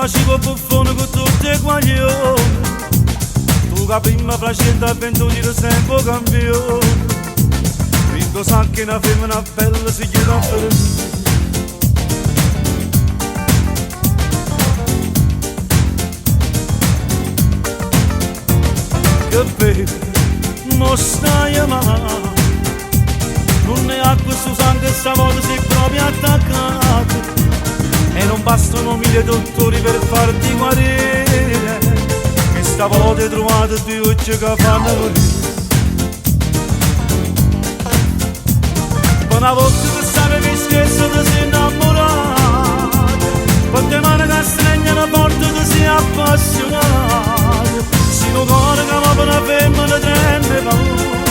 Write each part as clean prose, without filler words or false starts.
facevo buffone con tutti i guaglioni. Tu che prima facendo avventure sempre campione. Quando sa che una femmina bella si chiede per me. Che bello, mo stai male. Non ne ha questo sangue stavolta sei proprio attaccato. E non bastano mille dottori per farti guarire. Che stavolta hai trovato due occhi che fanno morire. Una volta che sapevi stesso ti sei innamorato. Quante mani che strengono forte ti sei appassionato. Si non cuore che va per una femmina treme paura.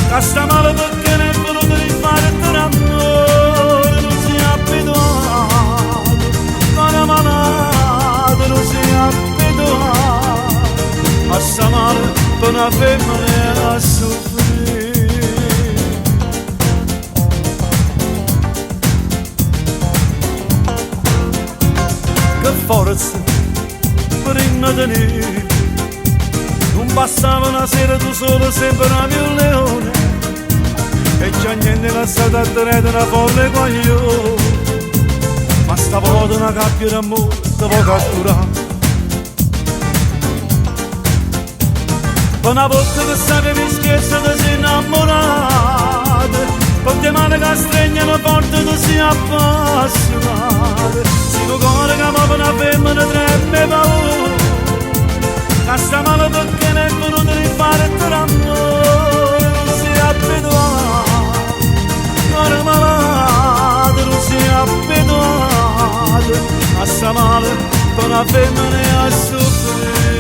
Che sta male perché ne è voluto rifare per amore. Non sei abituato, ma malato non sei abituato. A sta male per una femmina a soffrire. Che forza prima di noi non bastava una sera tu solo sembravi un leone e già niente lasciato a tenere una folle coglione, ma stavolta una gabbia d'amore ti vuoi catturare. Una volta che sapevi scherzo ti sei innamorato, con te mani che strengono forte ti sei appassionato. Si tu cuore che va per una femmina treme paura. Che sta male perché ne è voluto rifare per amore. Non sei abituato, cuore malato. Non sei abituato a sta male per una femmina a soffrire.